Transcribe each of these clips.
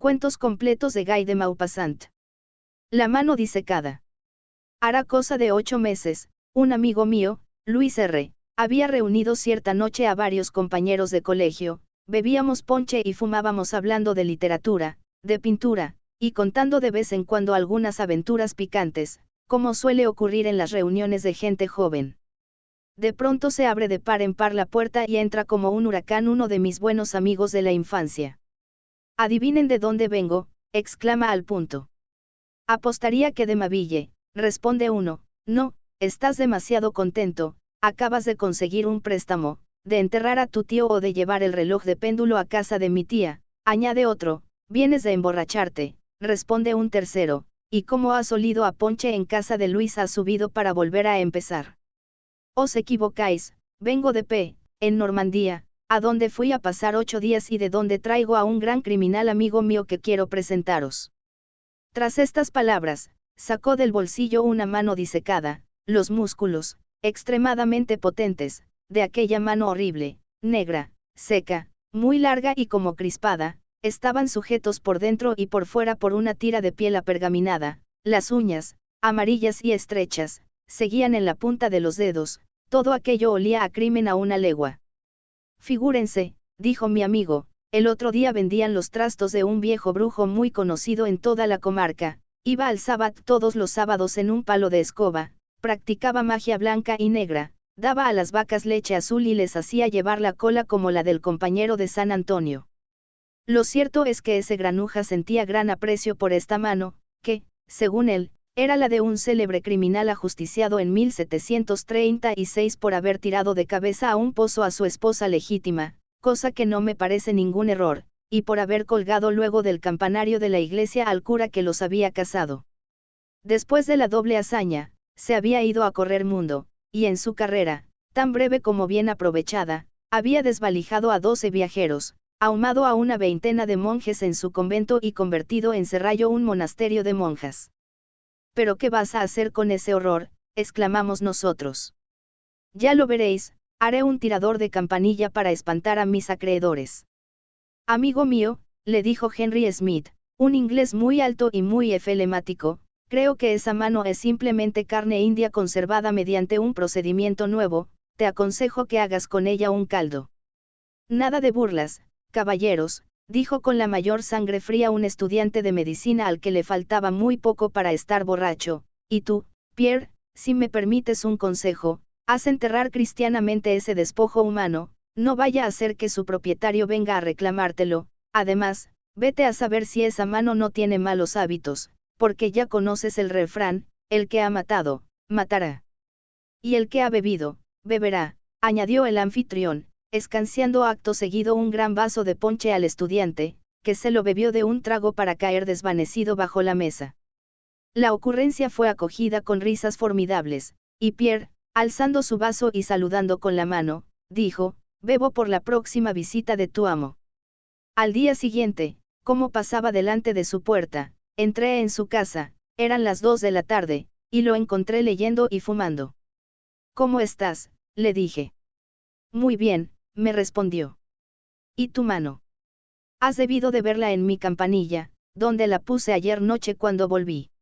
Cuentos completos de Guy de Maupassant. La mano disecada. Hará cosa de 8 meses, un amigo mío, Luis R., había reunido cierta noche a varios compañeros de colegio, bebíamos ponche y fumábamos hablando de literatura, de pintura, y contando de vez en cuando algunas aventuras picantes, como suele ocurrir en las reuniones de gente joven. De pronto se abre de par en par la puerta y entra como un huracán uno de mis buenos amigos de la infancia. «Adivinen de dónde vengo», exclama al punto. «Apostaría que de Maville», responde uno. «No, estás demasiado contento, acabas de conseguir un préstamo, de enterrar a tu tío o de llevar el reloj de péndulo a casa de mi tía», añade otro. «Vienes de emborracharte», responde un tercero. «Y como has olido a ponche en casa de Luis has subido para volver a empezar». «Os equivocáis, vengo de P., en Normandía, a donde fui a pasar 8 días y de donde traigo a un gran criminal amigo mío que quiero presentaros». Tras estas palabras, sacó del bolsillo una mano disecada, los músculos, extremadamente potentes, de aquella mano horrible, negra, seca, muy larga y como crispada, estaban sujetos por dentro y por fuera por una tira de piel apergaminada, las uñas, amarillas y estrechas, seguían en la punta de los dedos, todo aquello olía a crimen a una legua. «Figúrense», dijo mi amigo, «el otro día vendían los trastos de un viejo brujo muy conocido en toda la comarca, iba al sábat todos los sábados en un palo de escoba, practicaba magia blanca y negra, daba a las vacas leche azul y les hacía llevar la cola como la del compañero de San Antonio». Lo cierto es que ese granuja sentía gran aprecio por esta mano, que, según él, era la de un célebre criminal ajusticiado en 1736 por haber tirado de cabeza a un pozo a su esposa legítima, cosa que no me parece ningún error, y por haber colgado luego del campanario de la iglesia al cura que los había casado. Después de la doble hazaña, se había ido a correr mundo, y en su carrera, tan breve como bien aprovechada, había desvalijado a 12 viajeros, ahumado a una veintena de monjes en su convento y convertido en Serrallo un monasterio de monjas. «¿Pero qué vas a hacer con ese horror?», exclamamos nosotros. «Ya lo veréis, haré un tirador de campanilla para espantar a mis acreedores». «Amigo mío», le dijo Henry Smith, un inglés muy alto y muy efelemático, «creo que esa mano es simplemente carne india conservada mediante un procedimiento nuevo, te aconsejo que hagas con ella un caldo». «Nada de burlas, caballeros», dijo con la mayor sangre fría un estudiante de medicina al que le faltaba muy poco para estar borracho. «Y tú, Pierre, si me permites un consejo, haz enterrar cristianamente ese despojo humano, no vaya a ser que su propietario venga a reclamártelo, además, vete a saber si esa mano no tiene malos hábitos, porque ya conoces el refrán, el que ha matado, matará. Y el que ha bebido, beberá», añadió el anfitrión, escanciando acto seguido un gran vaso de ponche al estudiante, que se lo bebió de un trago para caer desvanecido bajo la mesa. La ocurrencia fue acogida con risas formidables, y Pierre, alzando su vaso y saludando con la mano, dijo: «Bebo por la próxima visita de tu amo». Al día siguiente, como pasaba delante de su puerta, entré en su casa, eran las 2 de la tarde, y lo encontré leyendo y fumando. «¿Cómo estás?», le dije. «Muy bien», me respondió. «¿Y tu mano?». «Has debido de verla en mi campanilla, donde la puse ayer noche cuando volví.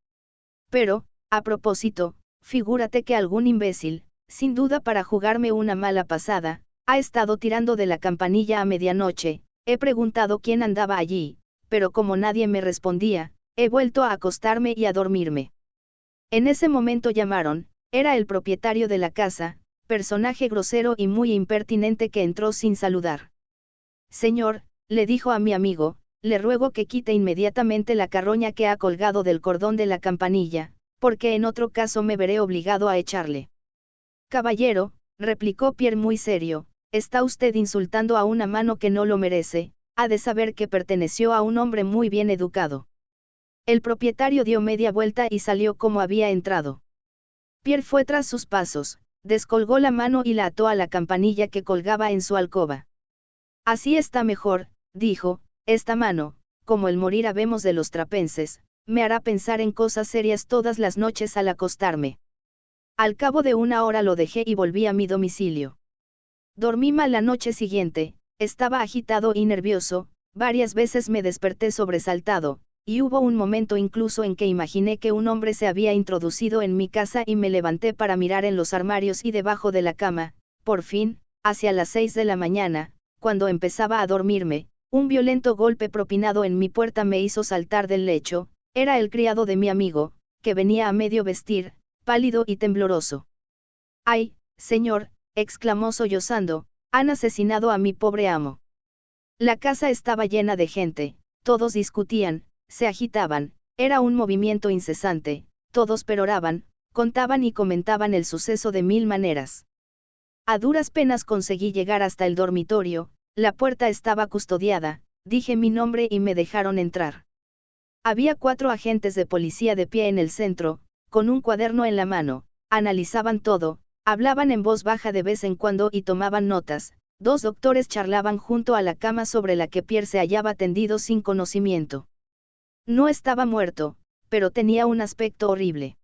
Pero, a propósito, figúrate que algún imbécil, sin duda para jugarme una mala pasada, ha estado tirando de la campanilla a medianoche, he preguntado quién andaba allí, pero como nadie me respondía, he vuelto a acostarme y a dormirme». En ese momento llamaron, era el propietario de la casa, personaje grosero y muy impertinente que entró sin saludar. «Señor», le dijo a mi amigo, «le ruego que quite inmediatamente la carroña que ha colgado del cordón de la campanilla, porque en otro caso me veré obligado a echarle». «Caballero», replicó Pierre muy serio, «está usted insultando a una mano que no lo merece, ha de saber que perteneció a un hombre muy bien educado». El propietario dio media vuelta y salió como había entrado. Pierre fue tras sus pasos, descolgó la mano y la ató a la campanilla que colgaba en su alcoba. «Así está mejor», dijo, «esta mano, como el morir habemos de los trapenses, me hará pensar en cosas serias todas las noches al acostarme». Al cabo de una hora lo dejé y volví a mi domicilio. Dormí mal la noche siguiente, estaba agitado y nervioso, Varias veces me desperté sobresaltado, y hubo un momento incluso en que imaginé que un hombre se había introducido en mi casa y me levanté para mirar en los armarios y debajo de la cama. Por fin, hacia las 6 de la mañana, cuando empezaba a dormirme, un violento golpe propinado en mi puerta me hizo saltar del lecho. Era el criado de mi amigo, que venía a medio vestir, pálido y tembloroso. ¡Ay, señor!, exclamó sollozando, han asesinado a mi pobre amo. La casa estaba llena de gente, todos discutían, se agitaban, era un movimiento incesante, todos peroraban, contaban y comentaban el suceso de mil maneras. A duras penas conseguí llegar hasta el dormitorio, la puerta estaba custodiada, dije mi nombre y me dejaron entrar. Había 4 agentes de policía de pie en el centro, con un cuaderno en la mano, analizaban todo, hablaban en voz baja de vez en cuando y tomaban notas. 2 doctores charlaban junto a la cama sobre la que Pierre se hallaba tendido sin conocimiento. No estaba muerto, pero tenía un aspecto horrible.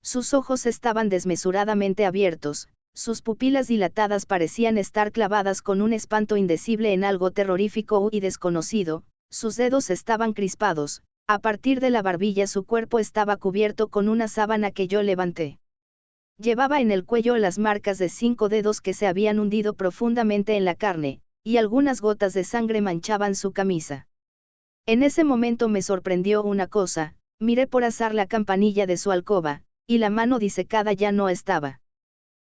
Sus ojos estaban desmesuradamente abiertos, sus pupilas dilatadas parecían estar clavadas con un espanto indecible en algo terrorífico y desconocido, sus dedos estaban crispados, a partir de la barbilla su cuerpo estaba cubierto con una sábana que yo levanté. Llevaba en el cuello las marcas de 5 dedos que se habían hundido profundamente en la carne, y algunas gotas de sangre manchaban su camisa. En ese momento me sorprendió una cosa, miré por azar la campanilla de su alcoba, y la mano disecada ya no estaba.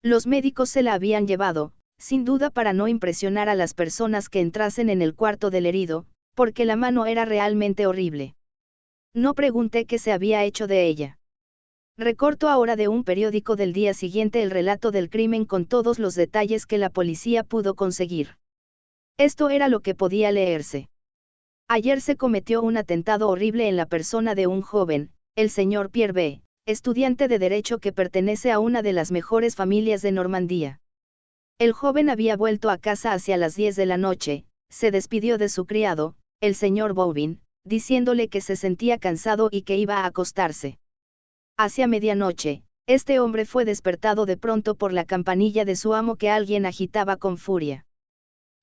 Los médicos se la habían llevado, sin duda para no impresionar a las personas que entrasen en el cuarto del herido, porque la mano era realmente horrible. No pregunté qué se había hecho de ella. Recorto ahora de un periódico del día siguiente el relato del crimen con todos los detalles que la policía pudo conseguir. Esto era lo que podía leerse. Ayer se cometió un atentado horrible en la persona de un joven, el señor Pierre B., estudiante de Derecho que pertenece a una de las mejores familias de Normandía. El joven había vuelto a casa hacia las 10 de la noche, se despidió de su criado, el señor Bouvin, diciéndole que se sentía cansado y que iba a acostarse. Hacia medianoche, este hombre fue despertado de pronto por la campanilla de su amo que alguien agitaba con furia.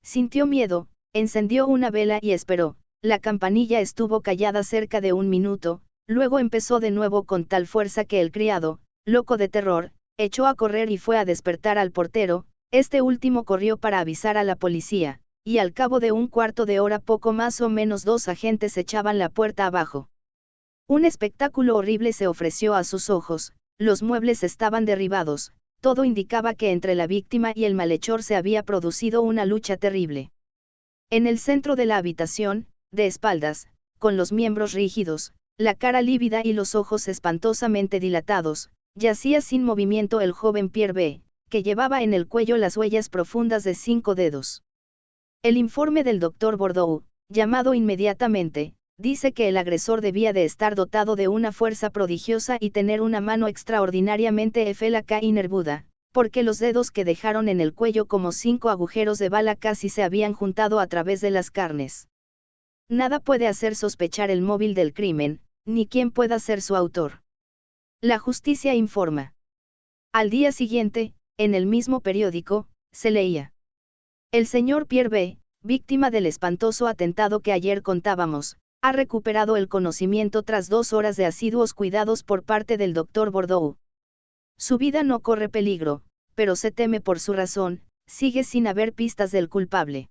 Sintió miedo, encendió una vela y esperó. La campanilla estuvo callada cerca de 1 minuto, luego empezó de nuevo con tal fuerza que el criado, loco de terror, echó a correr y fue a despertar al portero. Este último corrió para avisar a la policía, y al cabo de un cuarto de hora poco más o menos 2 agentes echaban la puerta abajo. Un espectáculo horrible se ofreció a sus ojos, los muebles estaban derribados, todo indicaba que entre la víctima y el malhechor se había producido una lucha terrible. En el centro de la habitación, de espaldas, con los miembros rígidos, la cara lívida y los ojos espantosamente dilatados, yacía sin movimiento el joven Pierre B., que llevaba en el cuello las huellas profundas de 5 dedos. El informe del doctor Bordeaux, llamado inmediatamente, dice que el agresor debía de estar dotado de una fuerza prodigiosa y tener una mano extraordinariamente efélaca y nervuda, porque los dedos que dejaron en el cuello como 5 agujeros de bala casi se habían juntado a través de las carnes. Nada puede hacer sospechar el móvil del crimen, ni quién pueda ser su autor. La justicia informa. Al día siguiente, en el mismo periódico, se leía: el señor Pierre B., víctima del espantoso atentado que ayer contábamos, ha recuperado el conocimiento tras 2 horas de asiduos cuidados por parte del doctor Bordeaux. Su vida no corre peligro, pero se teme por su razón, sigue sin haber pistas del culpable.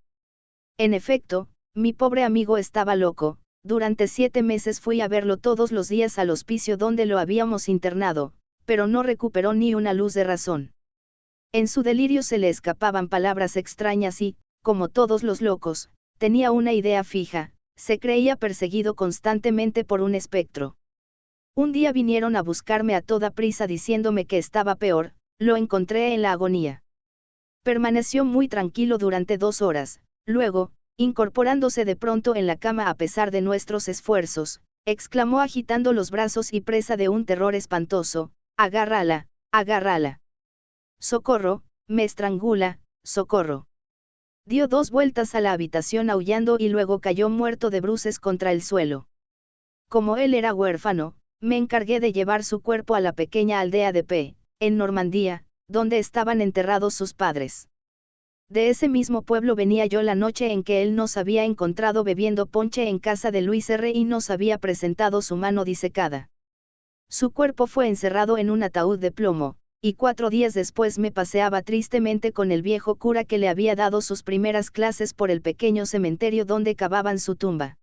En efecto, mi pobre amigo estaba loco, durante 7 meses fui a verlo todos los días al hospicio donde lo habíamos internado, pero no recuperó ni una luz de razón. En su delirio se le escapaban palabras extrañas y, como todos los locos, tenía una idea fija. Se creía perseguido constantemente por un espectro. Un día vinieron a buscarme a toda prisa diciéndome que estaba peor, lo encontré en la agonía. Permaneció muy tranquilo durante 2 horas, luego, incorporándose de pronto en la cama a pesar de nuestros esfuerzos, exclamó agitando los brazos y presa de un terror espantoso: agárrala, agárrala. Socorro, me estrangula, socorro. Dio 2 vueltas a la habitación aullando y luego cayó muerto de bruces contra el suelo. Como él era huérfano, me encargué de llevar su cuerpo a la pequeña aldea de P., en Normandía, donde estaban enterrados sus padres. De ese mismo pueblo venía yo la noche en que él nos había encontrado bebiendo ponche en casa de Luis R. y nos había presentado su mano disecada. Su cuerpo fue encerrado en un ataúd de plomo, y 4 días después me paseaba tristemente con el viejo cura que le había dado sus primeras clases por el pequeño cementerio donde cavaban su tumba.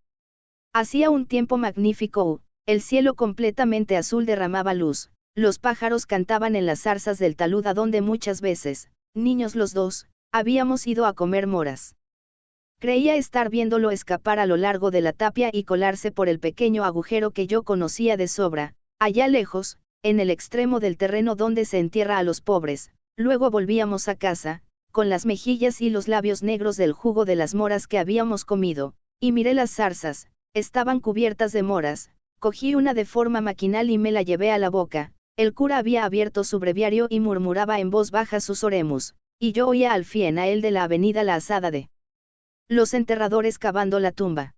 Hacía un tiempo magnífico, el cielo completamente azul derramaba luz, los pájaros cantaban en las zarzas del talud a donde muchas veces, niños los dos, habíamos ido a comer moras. Creía estar viéndolo escapar a lo largo de la tapia y colarse por el pequeño agujero que yo conocía de sobra, allá lejos, en el extremo del terreno donde se entierra a los pobres. Luego volvíamos a casa, con las mejillas y los labios negros del jugo de las moras que habíamos comido, y miré las zarzas, estaban cubiertas de moras, cogí una de forma maquinal y me la llevé a la boca. El cura había abierto su breviario y murmuraba en voz baja sus oremus, y yo oía al fin a él de la avenida La Asada de los enterradores cavando la tumba.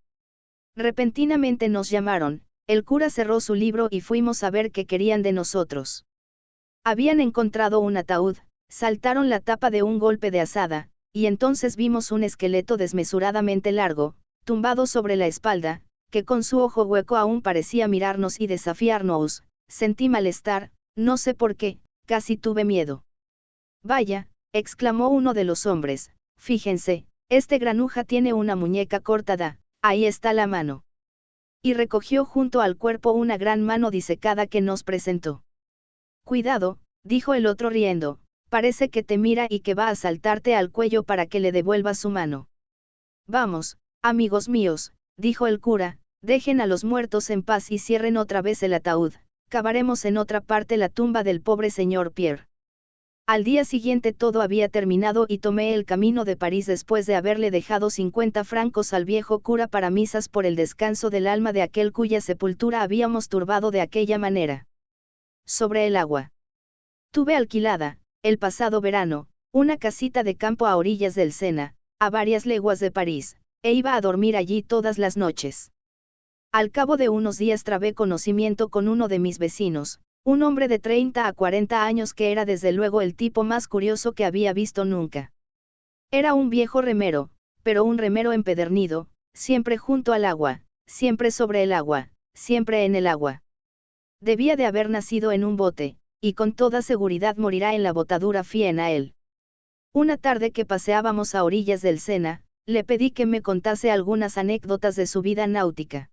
Repentinamente nos llamaron, el cura cerró su libro y fuimos a ver qué querían de nosotros. Habían encontrado un ataúd, saltaron la tapa de un golpe de azada, y entonces vimos un esqueleto desmesuradamente largo, tumbado sobre la espalda, que con su ojo hueco aún parecía mirarnos y desafiarnos. Sentí malestar, no sé por qué, casi tuve miedo. Vaya, exclamó uno de los hombres, fíjense, este granuja tiene una muñeca cortada, ahí está la mano. Y recogió junto al cuerpo una gran mano disecada que nos presentó. Cuidado, dijo el otro riendo, parece que te mira y que va a saltarte al cuello para que le devuelvas su mano. Vamos, amigos míos, dijo el cura, dejen a los muertos en paz y cierren otra vez el ataúd, cavaremos en otra parte la tumba del pobre señor Pierre. Al día siguiente todo había terminado y tomé el camino de París después de haberle dejado 50 francos al viejo cura para misas por el descanso del alma de aquel cuya sepultura habíamos turbado de aquella manera. Sobre el agua. Tuve alquilada, el pasado verano, una casita de campo a orillas del Sena, a varias leguas de París, e iba a dormir allí todas las noches. Al cabo de unos días trabé conocimiento con uno de mis vecinos, un hombre de 30 a 40 años que era desde luego el tipo más curioso que había visto nunca. Era un viejo remero, pero un remero empedernido, siempre junto al agua, siempre sobre el agua, siempre en el agua. Debía de haber nacido en un bote, y con toda seguridad morirá en la botadura fien a él. Una tarde que paseábamos a orillas del Sena, le pedí que me contase algunas anécdotas de su vida náutica.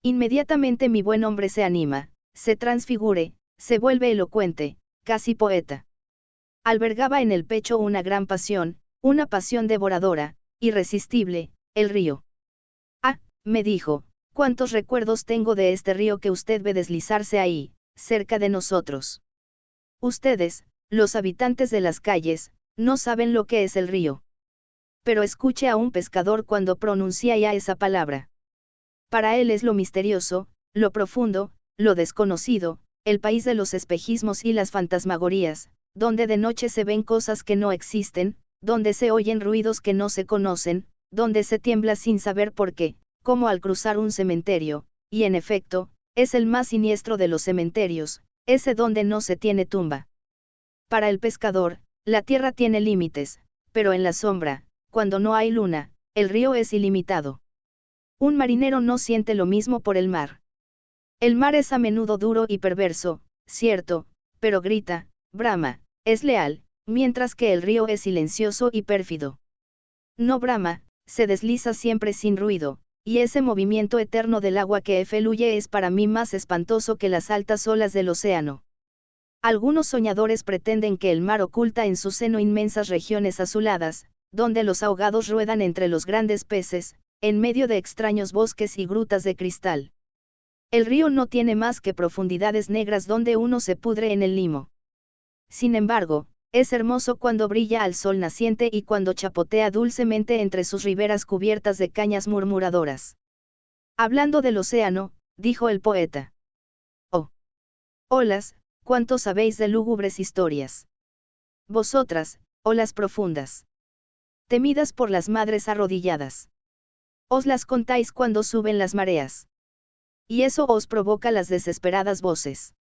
Inmediatamente mi buen hombre se anima, se transfigure, se vuelve elocuente, casi poeta. Albergaba en el pecho una gran pasión, una pasión devoradora, irresistible, el río. Ah, me dijo, cuántos recuerdos tengo de este río que usted ve deslizarse ahí, cerca de nosotros. Ustedes, los habitantes de las calles, no saben lo que es el río. Pero escuche a un pescador cuando pronuncia ya esa palabra. Para él es lo misterioso, lo profundo, lo desconocido, el país de los espejismos y las fantasmagorías, donde de noche se ven cosas que no existen, donde se oyen ruidos que no se conocen, donde se tiembla sin saber por qué, como al cruzar un cementerio, y en efecto, es el más siniestro de los cementerios, ese donde no se tiene tumba. Para el pescador, la tierra tiene límites, pero en la sombra, cuando no hay luna, el río es ilimitado. Un marinero no siente lo mismo por el mar. El mar es a menudo duro y perverso, cierto, pero grita, brama, es leal, mientras que el río es silencioso y pérfido. No brama, se desliza siempre sin ruido, y ese movimiento eterno del agua que fluye es para mí más espantoso que las altas olas del océano. Algunos soñadores pretenden que el mar oculta en su seno inmensas regiones azuladas, donde los ahogados ruedan entre los grandes peces, en medio de extraños bosques y grutas de cristal. El río no tiene más que profundidades negras donde uno se pudre en el limo. Sin embargo, es hermoso cuando brilla al sol naciente y cuando chapotea dulcemente entre sus riberas cubiertas de cañas murmuradoras. Hablando del océano, dijo el poeta. Oh. Olas, cuánto sabéis de lúgubres historias. Vosotras, olas profundas. Temidas por las madres arrodilladas. Os las contáis cuando suben las mareas. Y eso os provoca las desesperadas voces.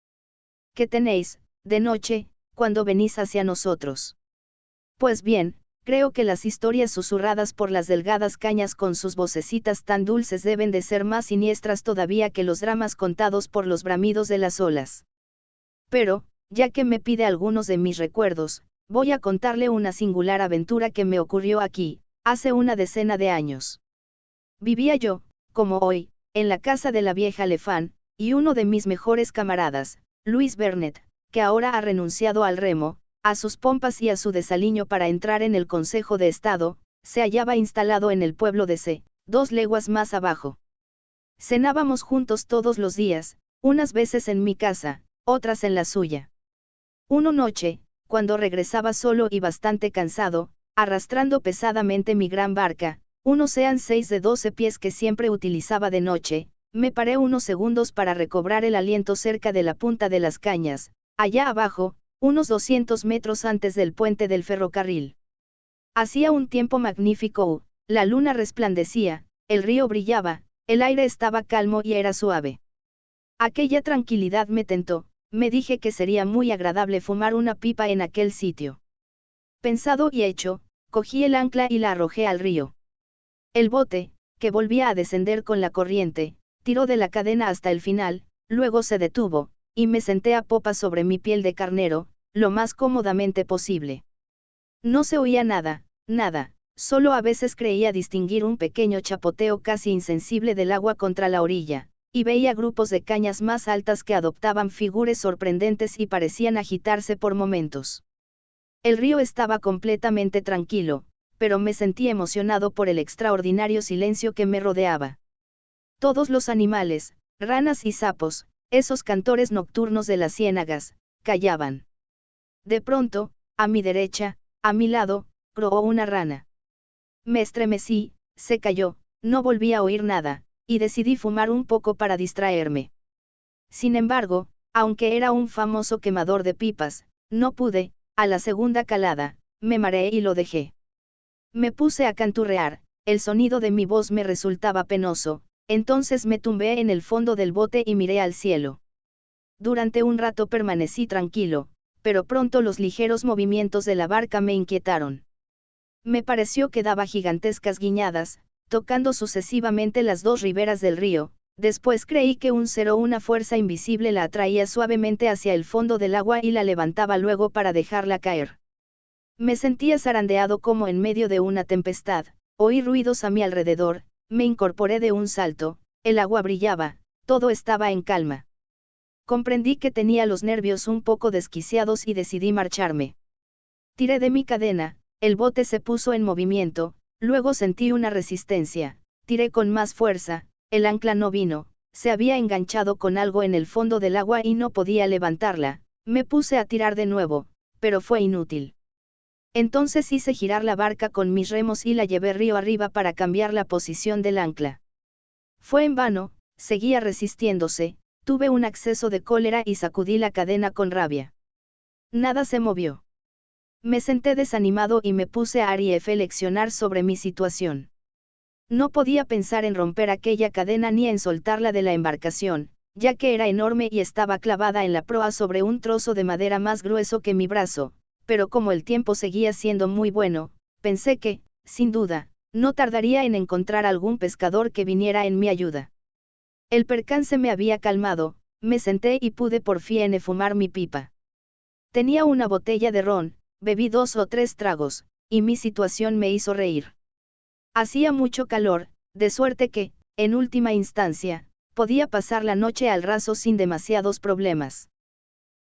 ¿Qué tenéis, de noche, cuando venís hacia nosotros? Pues bien, creo que las historias susurradas por las delgadas cañas con sus vocecitas tan dulces deben de ser más siniestras todavía que los dramas contados por los bramidos de las olas. Pero, ya que me pide algunos de mis recuerdos, voy a contarle una singular aventura que me ocurrió aquí, hace una decena de años. Vivía yo, como hoy, en la casa de la vieja Lefán, y uno de mis mejores camaradas, Luis Bernet, que ahora ha renunciado al remo, a sus pompas y a su desaliño para entrar en el Consejo de Estado, se hallaba instalado en el pueblo de C, 2 leguas más abajo. Cenábamos juntos todos los días, unas veces en mi casa, otras en la suya. Una noche, cuando regresaba solo y bastante cansado, arrastrando pesadamente mi gran barca, un Ocean 6 de 12 pies que siempre utilizaba de noche, me paré unos segundos para recobrar el aliento cerca de la punta de las cañas, allá abajo, unos 200 metros antes del puente del ferrocarril. Hacía un tiempo magnífico, la luna resplandecía, el río brillaba, el aire estaba calmo y era suave. Aquella tranquilidad me tentó, me dije que sería muy agradable fumar una pipa en aquel sitio. Pensado y hecho, cogí el ancla y la arrojé al río. El bote, que volvía a descender con la corriente, tiró de la cadena hasta el final, luego se detuvo, y me senté a popa sobre mi piel de carnero, lo más cómodamente posible. No se oía nada, nada, solo a veces creía distinguir un pequeño chapoteo casi insensible del agua contra la orilla, y veía grupos de cañas más altas que adoptaban figuras sorprendentes y parecían agitarse por momentos. El río estaba completamente tranquilo, pero me sentí emocionado por el extraordinario silencio que me rodeaba. Todos los animales, ranas y sapos, esos cantores nocturnos de las ciénagas, callaban. De pronto, a mi derecha, a mi lado, croó una rana. Me estremecí, se cayó, no volví a oír nada, y decidí fumar un poco para distraerme. Sin embargo, aunque era un famoso quemador de pipas, no pude, a la segunda calada, me mareé y lo dejé. Me puse a canturrear, el sonido de mi voz me resultaba penoso, entonces me tumbé en el fondo del bote y miré al cielo. Durante un rato permanecí tranquilo, pero pronto los ligeros movimientos de la barca me inquietaron. Me pareció que daba gigantescas guiñadas, tocando sucesivamente las dos riberas del río, después creí que un ser o una fuerza invisible la atraía suavemente hacia el fondo del agua y la levantaba luego para dejarla caer. Me sentía zarandeado como en medio de una tempestad, oí ruidos a mi alrededor, me incorporé de un salto, el agua brillaba, todo estaba en calma. Comprendí que tenía los nervios un poco desquiciados y decidí marcharme. Tiré de mi cadena, el bote se puso en movimiento, luego sentí una resistencia, tiré con más fuerza, el ancla no vino, se había enganchado con algo en el fondo del agua y no podía levantarla, me puse a tirar de nuevo, pero fue inútil. Entonces hice girar la barca con mis remos y la llevé río arriba para cambiar la posición del ancla. Fue en vano, seguía resistiéndose, tuve un acceso de cólera y sacudí la cadena con rabia. Nada se movió. Me senté desanimado y me puse a reflexionar sobre mi situación. No podía pensar en romper aquella cadena ni en soltarla de la embarcación, ya que era enorme y estaba clavada en la proa sobre un trozo de madera más grueso que mi brazo, pero como el tiempo seguía siendo muy bueno, pensé que, sin duda, no tardaría en encontrar algún pescador que viniera en mi ayuda. El percance me había calmado, me senté y pude por fin fumar mi pipa. Tenía una botella de ron, bebí 2 o 3 tragos, y mi situación me hizo reír. Hacía mucho calor, de suerte que, en última instancia, podía pasar la noche al raso sin demasiados problemas.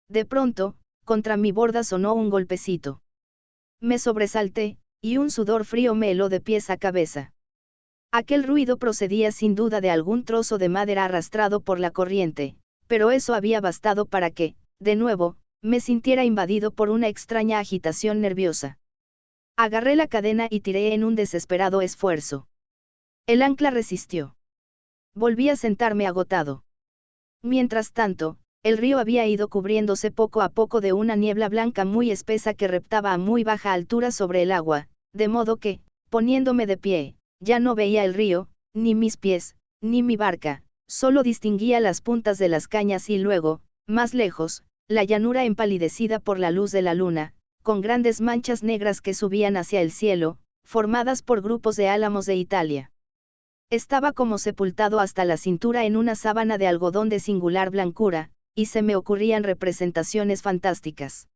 De pronto, contra mi borda sonó un golpecito. Me sobresalté, y un sudor frío me heló de pies a cabeza. Aquel ruido procedía sin duda de algún trozo de madera arrastrado por la corriente, pero eso había bastado para que, de nuevo, me sintiera invadido por una extraña agitación nerviosa. Agarré la cadena y tiré en un desesperado esfuerzo. El ancla resistió. Volví a sentarme agotado. Mientras tanto, el río había ido cubriéndose poco a poco de una niebla blanca muy espesa que reptaba a muy baja altura sobre el agua, de modo que, poniéndome de pie, ya no veía el río, ni mis pies, ni mi barca, solo distinguía las puntas de las cañas y luego, más lejos, la llanura empalidecida por la luz de la luna, con grandes manchas negras que subían hacia el cielo, formadas por grupos de álamos de Italia. Estaba como sepultado hasta la cintura en una sábana de algodón de singular blancura, y se me ocurrían representaciones fantásticas.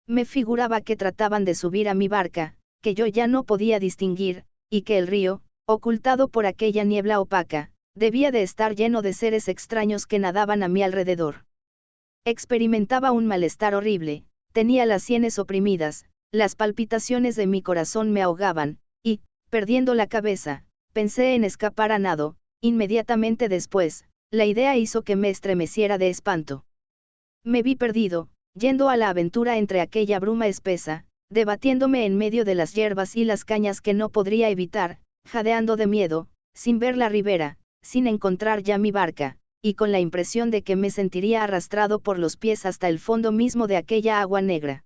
Me figuraba que trataban de subir a mi barca, que yo ya no podía distinguir, y que el río, ocultado por aquella niebla opaca, debía de estar lleno de seres extraños que nadaban a mi alrededor. Experimentaba un malestar horrible, tenía las sienes oprimidas, las palpitaciones de mi corazón me ahogaban, y, perdiendo la cabeza, pensé en escapar a nado. Inmediatamente después, la idea hizo que me estremeciera de espanto. Me vi perdido, yendo a la aventura entre aquella bruma espesa, debatiéndome en medio de las hierbas y las cañas que no podría evitar, jadeando de miedo, sin ver la ribera, sin encontrar ya mi barca, y con la impresión de que me sentiría arrastrado por los pies hasta el fondo mismo de aquella agua negra.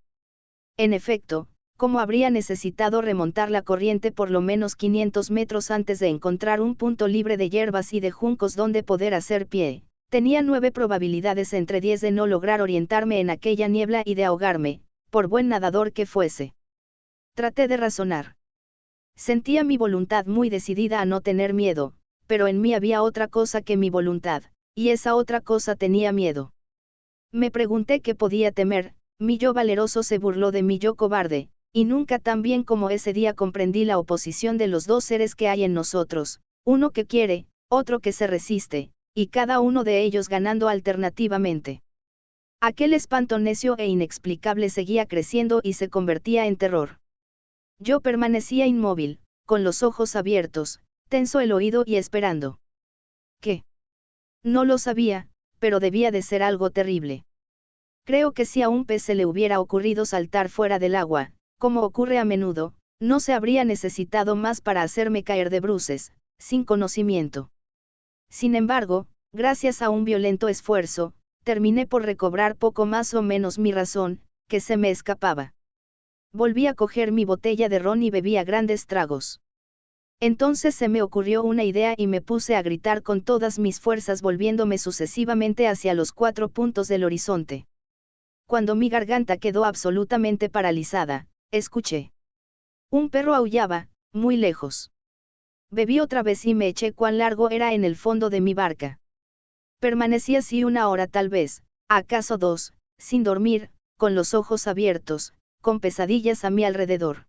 En efecto, como habría necesitado remontar la corriente por lo menos 500 metros antes de encontrar un punto libre de hierbas y de juncos donde poder hacer pie, tenía 9 probabilidades entre 10 de no lograr orientarme en aquella niebla y de ahogarme, por buen nadador que fuese. Traté de razonar. Sentía mi voluntad muy decidida a no tener miedo, pero en mí había otra cosa que mi voluntad, y esa otra cosa tenía miedo. Me pregunté qué podía temer. Mi yo valeroso se burló de mi yo cobarde, y nunca tan bien como ese día comprendí la oposición de los dos seres que hay en nosotros, uno que quiere, otro que se resiste, y cada uno de ellos ganando alternativamente. Aquel espanto necio e inexplicable seguía creciendo y se convertía en terror. Yo permanecía inmóvil, con los ojos abiertos, tenso el oído y esperando. ¿Qué? No lo sabía, pero debía de ser algo terrible. Creo que si a un pez se le hubiera ocurrido saltar fuera del agua, como ocurre a menudo, no se habría necesitado más para hacerme caer de bruces, sin conocimiento. Sin embargo, gracias a un violento esfuerzo, terminé por recobrar poco más o menos mi razón, que se me escapaba. Volví a coger mi botella de ron y bebí a grandes tragos. Entonces se me ocurrió una idea y me puse a gritar con todas mis fuerzas volviéndome sucesivamente hacia los 4 puntos del horizonte. Cuando mi garganta quedó absolutamente paralizada, escuché. Un perro aullaba, muy lejos. Bebí otra vez y me eché cuán largo era en el fondo de mi barca. Permanecí así 1 hora tal vez, acaso 2, sin dormir, con los ojos abiertos, con pesadillas a mi alrededor.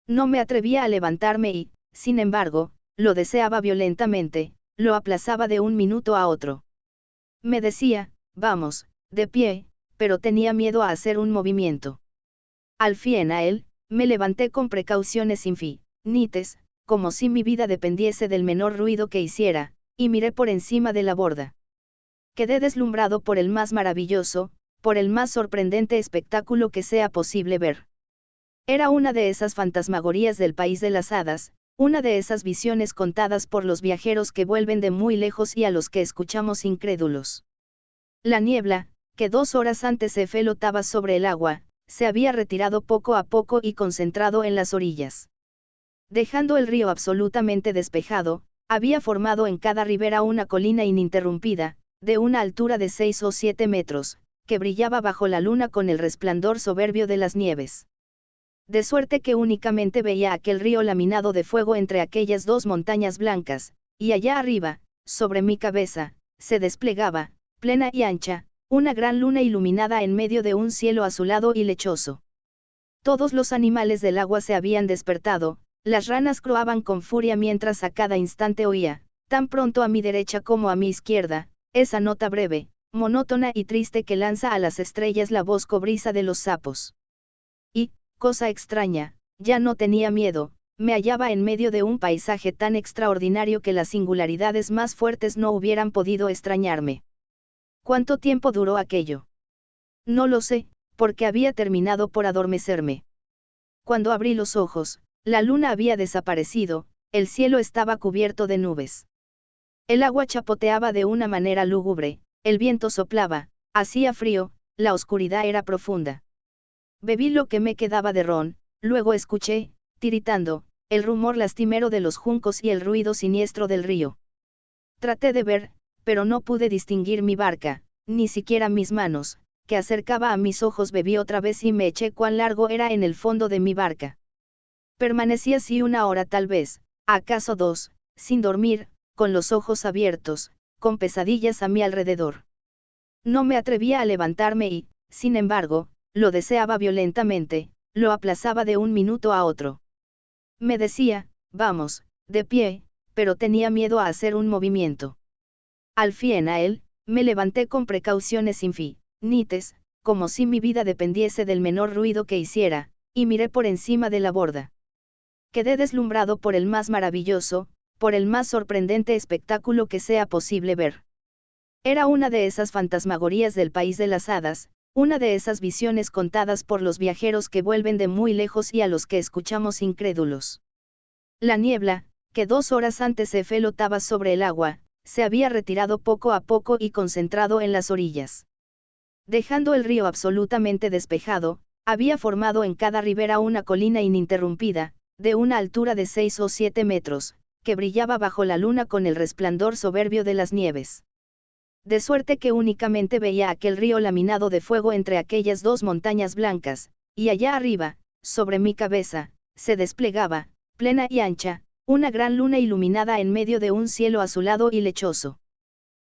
No me atrevía a levantarme y, sin embargo, lo deseaba violentamente, lo aplazaba de un minuto a otro. Me decía, vamos, de pie, pero tenía miedo a hacer un movimiento. Al fin a él, me levanté con precauciones infinitas, como si mi vida dependiese del menor ruido que hiciera, y miré por encima de la borda. Quedé deslumbrado por el más maravilloso, por el más sorprendente espectáculo que sea posible ver. Era una de esas fantasmagorías del país de las hadas, una de esas visiones contadas por los viajeros que vuelven de muy lejos y a los que escuchamos incrédulos. La niebla, que 2 horas antes se flotaba sobre el agua, se había retirado poco a poco y concentrado en las orillas. Dejando el río absolutamente despejado, había formado en cada ribera una colina ininterrumpida, de una altura de 6 o 7 metros, que brillaba bajo la luna con el resplandor soberbio de las nieves. De suerte que únicamente veía aquel río laminado de fuego entre aquellas 2 montañas blancas, y allá arriba, sobre mi cabeza, se desplegaba, plena y ancha, una gran luna iluminada en medio de un cielo azulado y lechoso. Todos los animales del agua se habían despertado, las ranas croaban con furia mientras a cada instante oía, tan pronto a mi derecha como a mi izquierda, esa nota breve, monótona y triste que lanza a las estrellas la voz cobriza de los sapos. Y, cosa extraña, ya no tenía miedo, me hallaba en medio de un paisaje tan extraordinario que las singularidades más fuertes no hubieran podido extrañarme. ¿Cuánto tiempo duró aquello? No lo sé, porque había terminado por adormecerme. Cuando abrí los ojos, la luna había desaparecido, el cielo estaba cubierto de nubes. El agua chapoteaba de una manera lúgubre, el viento soplaba, hacía frío, la oscuridad era profunda. Bebí lo que me quedaba de ron, luego escuché, tiritando, el rumor lastimero de los juncos y el ruido siniestro del río. Traté de ver, pero no pude distinguir mi barca, ni siquiera mis manos, que acercaba a mis ojos bebí otra vez y me eché cuán largo era en el fondo de mi barca. Permanecí así 1 hora tal vez, acaso 2, sin dormir, con los ojos abiertos, con pesadillas a mi alrededor. No me atrevía a levantarme y, sin embargo, lo deseaba violentamente, lo aplazaba de un minuto a otro. Me decía, vamos, de pie, pero tenía miedo a hacer un movimiento. Al fin a él, me levanté con precauciones infinitas, como si mi vida dependiese del menor ruido que hiciera, y miré por encima de la borda. Quedé deslumbrado por el más maravilloso, por el más sorprendente espectáculo que sea posible ver. Era una de esas fantasmagorías del país de las hadas, una de esas visiones contadas por los viajeros que vuelven de muy lejos y a los que escuchamos incrédulos. La niebla, que 2 horas antes se flotaba sobre el agua, se había retirado poco a poco y concentrado en las orillas. Dejando el río absolutamente despejado, había formado en cada ribera una colina ininterrumpida, de una altura de 6 o 7 metros, que brillaba bajo la luna con el resplandor soberbio de las nieves. De suerte que únicamente veía aquel río laminado de fuego entre aquellas dos montañas blancas, y allá arriba, sobre mi cabeza, se desplegaba, plena y ancha, una gran luna iluminada en medio de un cielo azulado y lechoso.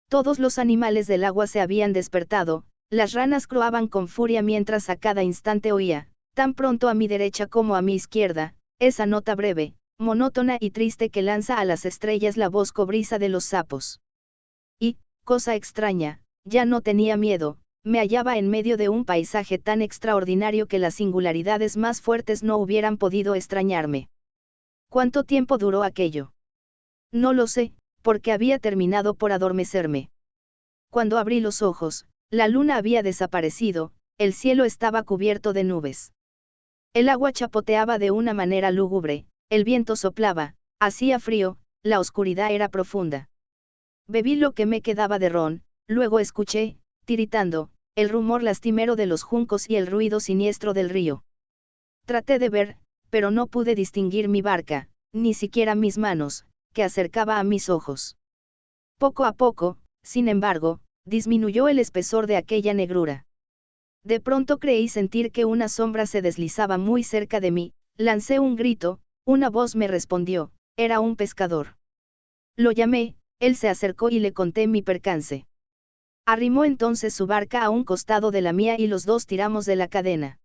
Todos los animales del agua se habían despertado, las ranas croaban con furia mientras a cada instante oía, tan pronto a mi derecha como a mi izquierda, esa nota breve, monótona y triste que lanza a las estrellas la voz cobriza de los sapos. Y, cosa extraña, ya no tenía miedo, me hallaba en medio de un paisaje tan extraordinario que las singularidades más fuertes no hubieran podido extrañarme. ¿Cuánto tiempo duró aquello? No lo sé, porque había terminado por adormecerme. Cuando abrí los ojos, la luna había desaparecido, el cielo estaba cubierto de nubes. El agua chapoteaba de una manera lúgubre, el viento soplaba, hacía frío, la oscuridad era profunda. Bebí lo que me quedaba de ron, luego escuché, tiritando, el rumor lastimero de los juncos y el ruido siniestro del río. Traté de ver, pero no pude distinguir mi barca, ni siquiera mis manos, que acercaba a mis ojos. Poco a poco, sin embargo, disminuyó el espesor de aquella negrura. De pronto creí sentir que una sombra se deslizaba muy cerca de mí, lancé un grito, una voz me respondió, era un pescador. Lo llamé, él se acercó y le conté mi percance. Arrimó entonces su barca a un costado de la mía y los dos tiramos de la cadena.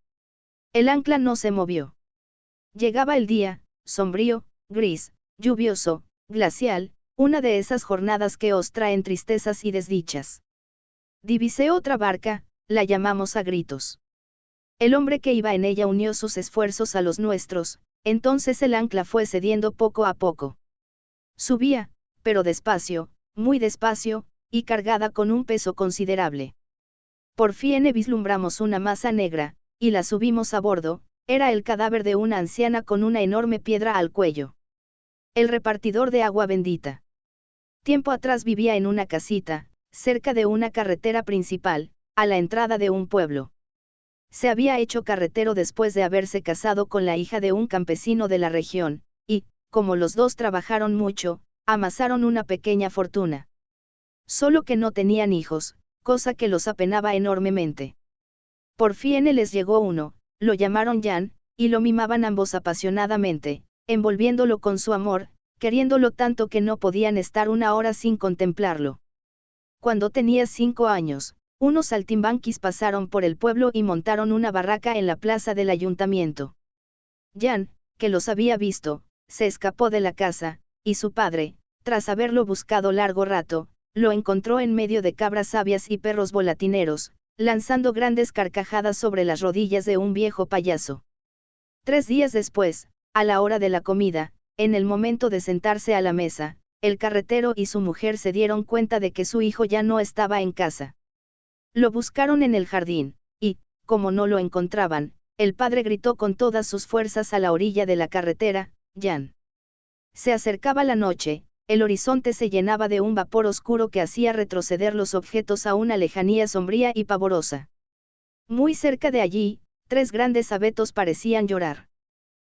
El ancla no se movió. Llegaba el día, sombrío, gris, lluvioso, glacial, una de esas jornadas que os traen tristezas y desdichas. Divisé otra barca, la llamamos a gritos. El hombre que iba en ella unió sus esfuerzos a los nuestros, entonces el ancla fue cediendo poco a poco. Subía, pero despacio, muy despacio, y cargada con un peso considerable. Por fin vislumbramos una masa negra, y la subimos a bordo, era el cadáver de una anciana con una enorme piedra al cuello. El repartidor de agua bendita. Tiempo atrás vivía en una casita, cerca de una carretera principal, a la entrada de un pueblo. Se había hecho carretero después de haberse casado con la hija de un campesino de la región, y, como los dos trabajaron mucho, amasaron una pequeña fortuna. Solo que no tenían hijos, cosa que los apenaba enormemente. Por fin les llegó uno, lo llamaron Jan, y lo mimaban ambos apasionadamente, envolviéndolo con su amor, queriéndolo tanto que no podían estar 1 hora sin contemplarlo. Cuando tenía 5 años, unos saltimbanquis pasaron por el pueblo y montaron una barraca en la plaza del ayuntamiento. Jan, que los había visto, se escapó de la casa, y su padre, tras haberlo buscado largo rato, lo encontró en medio de cabras sabias y perros volatineros, lanzando grandes carcajadas sobre las rodillas de un viejo payaso. 3 días después, a la hora de la comida, en el momento de sentarse a la mesa, el carretero y su mujer se dieron cuenta de que su hijo ya no estaba en casa. Lo buscaron en el jardín, y, como no lo encontraban, el padre gritó con todas sus fuerzas a la orilla de la carretera, Jan. Se acercaba la noche, el horizonte se llenaba de un vapor oscuro que hacía retroceder los objetos a una lejanía sombría y pavorosa. Muy cerca de allí, 3 grandes abetos parecían llorar.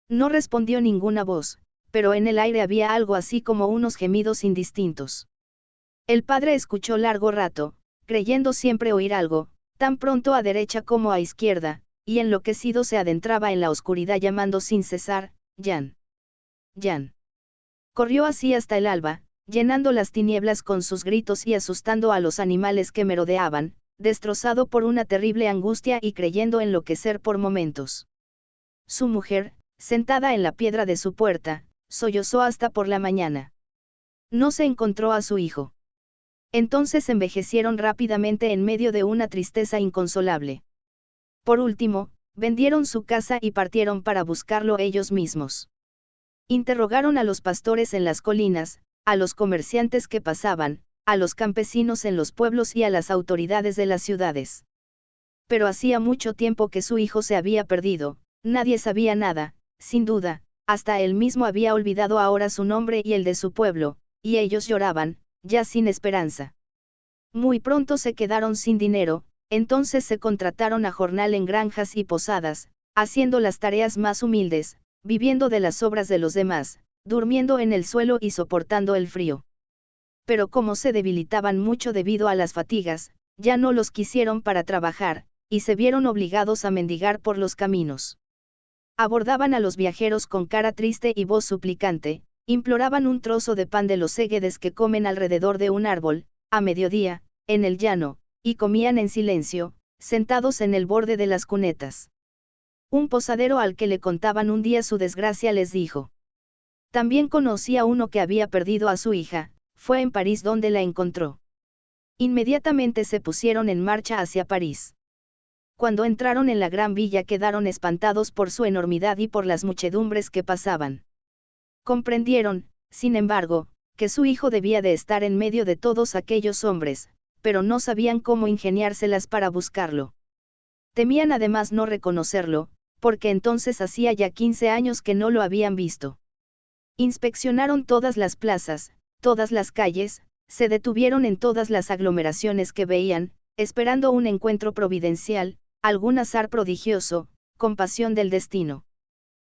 No respondió ninguna voz, pero en el aire había algo así como unos gemidos indistintos. El padre escuchó largo rato, creyendo siempre oír algo, tan pronto a derecha como a izquierda, y enloquecido se adentraba en la oscuridad llamando sin cesar, Jan. Jan. Corrió así hasta el alba, llenando las tinieblas con sus gritos y asustando a los animales que merodeaban, destrozado por una terrible angustia y creyendo enloquecer por momentos. Su mujer, sentada en la piedra de su puerta, sollozó hasta por la mañana. No se encontró a su hijo. Entonces envejecieron rápidamente en medio de una tristeza inconsolable. Por último, vendieron su casa y partieron para buscarlo ellos mismos. Interrogaron a los pastores en las colinas, a los comerciantes que pasaban, a los campesinos en los pueblos y a las autoridades de las ciudades. Pero hacía mucho tiempo que su hijo se había perdido, nadie sabía nada, sin duda, hasta él mismo había olvidado ahora su nombre y el de su pueblo, y ellos lloraban, ya sin esperanza. Muy pronto se quedaron sin dinero, entonces se contrataron a jornal en granjas y posadas, haciendo las tareas más humildes, viviendo de las obras de los demás, durmiendo en el suelo y soportando el frío. Pero como se debilitaban mucho debido a las fatigas, ya no los quisieron para trabajar, y se vieron obligados a mendigar por los caminos. Abordaban a los viajeros con cara triste y voz suplicante, imploraban un trozo de pan de los séguedes que comen alrededor de un árbol, a mediodía, en el llano, y comían en silencio, sentados en el borde de las cunetas. Un posadero al que le contaban un día su desgracia les dijo. También conocía uno que había perdido a su hija, fue en París donde la encontró. Inmediatamente se pusieron en marcha hacia París. Cuando entraron en la gran villa quedaron espantados por su enormidad y por las muchedumbres que pasaban. Comprendieron, sin embargo, que su hijo debía de estar en medio de todos aquellos hombres, pero no sabían cómo ingeniárselas para buscarlo. Temían además no reconocerlo, porque entonces hacía ya 15 años que no lo habían visto. Inspeccionaron todas las plazas, todas las calles, se detuvieron en todas las aglomeraciones que veían, esperando un encuentro providencial, algún azar prodigioso, compasión del destino.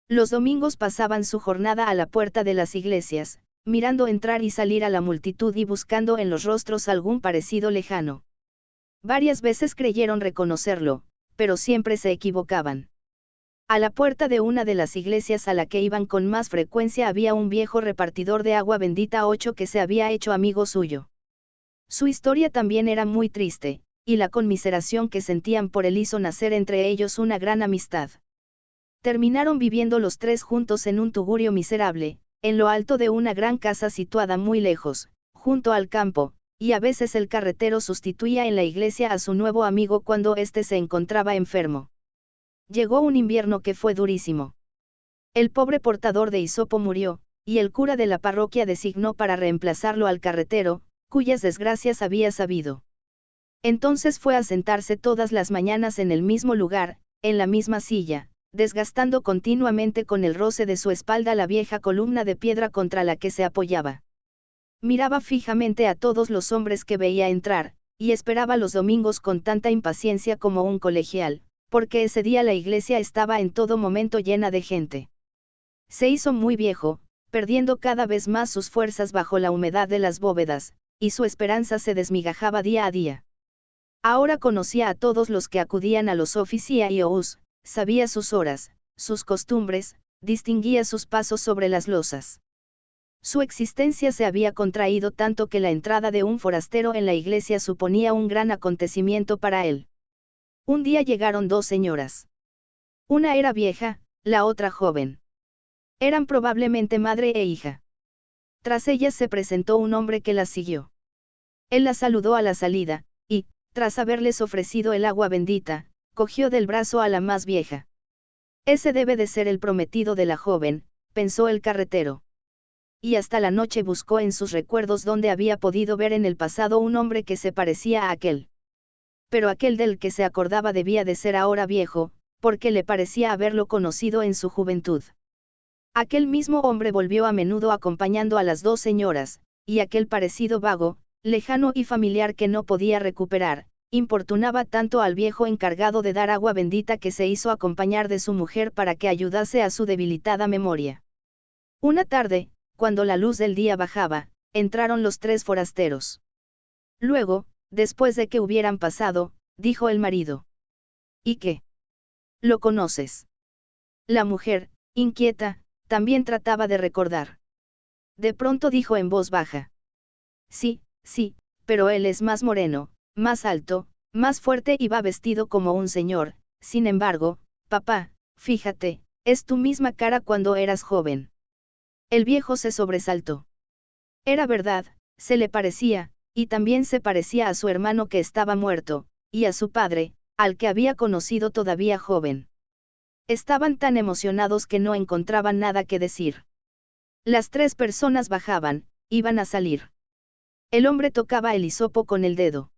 Los domingos pasaban su jornada a la puerta de las iglesias, mirando entrar y salir a la multitud y buscando en los rostros algún parecido lejano. Varias veces creyeron reconocerlo, pero siempre se equivocaban. A la puerta de una de las iglesias a la que iban con más frecuencia había un viejo repartidor de agua bendita 8 que se había hecho amigo suyo. Su historia también era muy triste, y la conmiseración que sentían por él hizo nacer entre ellos una gran amistad. Terminaron viviendo los tres juntos en un tugurio miserable, en lo alto de una gran casa situada muy lejos, junto al campo, y a veces el carretero sustituía en la iglesia a su nuevo amigo cuando éste se encontraba enfermo. Llegó un invierno que fue durísimo. El pobre portador de hisopo murió, y el cura de la parroquia designó para reemplazarlo al carretero, cuyas desgracias había sabido. Entonces fue a sentarse todas las mañanas en el mismo lugar, en la misma silla, desgastando continuamente con el roce de su espalda la vieja columna de piedra contra la que se apoyaba. Miraba fijamente a todos los hombres que veía entrar, y esperaba los domingos con tanta impaciencia como un colegial, porque ese día la iglesia estaba en todo momento llena de gente. Se hizo muy viejo, perdiendo cada vez más sus fuerzas bajo la humedad de las bóvedas, y su esperanza se desmigajaba día a día. Ahora conocía a todos los que acudían a los oficios, sabía sus horas, sus costumbres, distinguía sus pasos sobre las losas. Su existencia se había contraído tanto que la entrada de un forastero en la iglesia suponía un gran acontecimiento para él. Un día llegaron dos señoras. Una era vieja, la otra joven. Eran probablemente madre e hija. Tras ellas se presentó un hombre que las siguió. Él las saludó a la salida, y, tras haberles ofrecido el agua bendita, cogió del brazo a la más vieja. Ese debe de ser el prometido de la joven, pensó el carretero. Y hasta la noche buscó en sus recuerdos donde había podido ver en el pasado un hombre que se parecía a aquel. Pero aquel del que se acordaba debía de ser ahora viejo, porque le parecía haberlo conocido en su juventud. Aquel mismo hombre volvió a menudo acompañando a las dos señoras, y aquel parecido vago, lejano y familiar que no podía recuperar, importunaba tanto al viejo encargado de dar agua bendita que se hizo acompañar de su mujer para que ayudase a su debilitada memoria. Una tarde, cuando la luz del día bajaba, entraron los tres forasteros. Luego, después de que hubieran pasado, dijo el marido. ¿Y qué? ¿Lo conoces? La mujer, inquieta, también trataba de recordar. De pronto dijo en voz baja. Sí, sí, pero él es más moreno, más alto, más fuerte y va vestido como un señor. Sin embargo, papá, fíjate, es tu misma cara cuando eras joven. El viejo se sobresaltó. Era verdad, se le parecía, y también se parecía a su hermano que estaba muerto, y a su padre, al que había conocido todavía joven. Estaban tan emocionados que no encontraban nada que decir. Las tres personas bajaban, iban a salir. El hombre tocaba el hisopo con el dedo.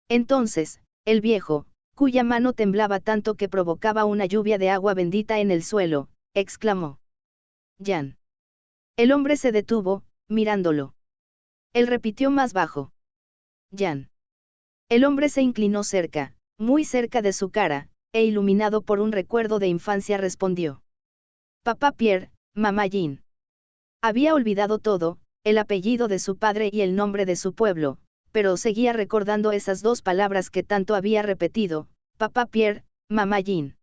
Entonces, el viejo, cuya mano temblaba tanto que provocaba una lluvia de agua bendita en el suelo, exclamó. Jan. El hombre se detuvo, mirándolo. Él repitió más bajo. Jan. El hombre se inclinó cerca, muy cerca de su cara, e iluminado por un recuerdo de infancia respondió. Papá Pierre, mamá Jean. Había olvidado todo, el apellido de su padre y el nombre de su pueblo, pero seguía recordando esas dos palabras que tanto había repetido, papá Pierre, mamá Jean.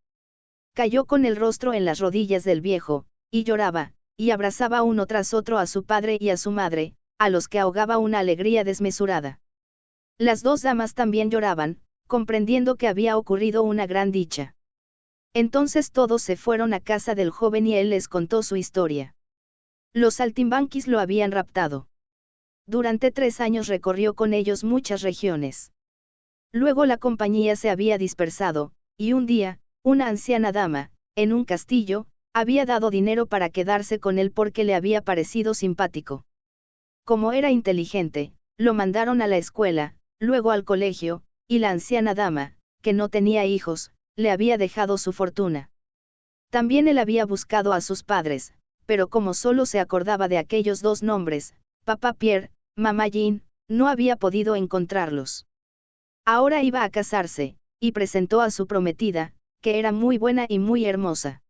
Cayó con el rostro en las rodillas del viejo, y lloraba, y abrazaba uno tras otro a su padre y a su madre, a los que ahogaba una alegría desmesurada. Las dos damas también lloraban, comprendiendo que había ocurrido una gran dicha. Entonces todos se fueron a casa del joven y él les contó su historia. Los saltimbanquis lo habían raptado. Durante 3 años recorrió con ellos muchas regiones. Luego la compañía se había dispersado, y un día, una anciana dama, en un castillo, había dado dinero para quedarse con él porque le había parecido simpático. Como era inteligente, lo mandaron a la escuela, luego al colegio, y la anciana dama, que no tenía hijos, le había dejado su fortuna. También él había buscado a sus padres, pero como solo se acordaba de aquellos dos nombres, papá Pierre, mamá Jean, no había podido encontrarlos. Ahora iba a casarse, y presentó a su prometida, que era muy buena y muy hermosa.